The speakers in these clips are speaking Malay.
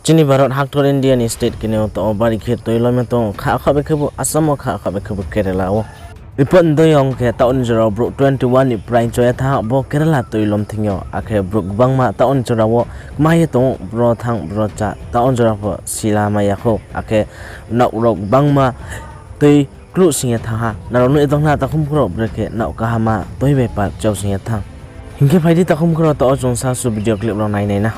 Chini Bharat Haktor Indian state kene to bari khe toilo me to kha kha be khebu Assam kha kha be khebu Kerala o Ripon doyong ke taun jero bro 21 ni prain choya tha bo Kerala toilom thingyo akhe bro bangma taun jero wo mai to bro thang bro cha taun jero bo sila ma yakho akhe nak rok bangma tei klu singa tha ha naronu etong na takhum kro breke nak ka hama toi be pa chau singa tha hingke phaidi takhum kro to jong sa su video clip ro nai nai na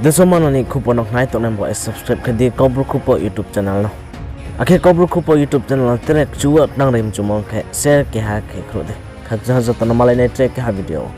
Desomano ni Khupo nok nai to nembo subscribe khadi Khupo YouTube channel no akhe Khupo YouTube channel trek chuak nang rim chumong khe share ke ha ke khode khajja jotana malai nei trek ke ha video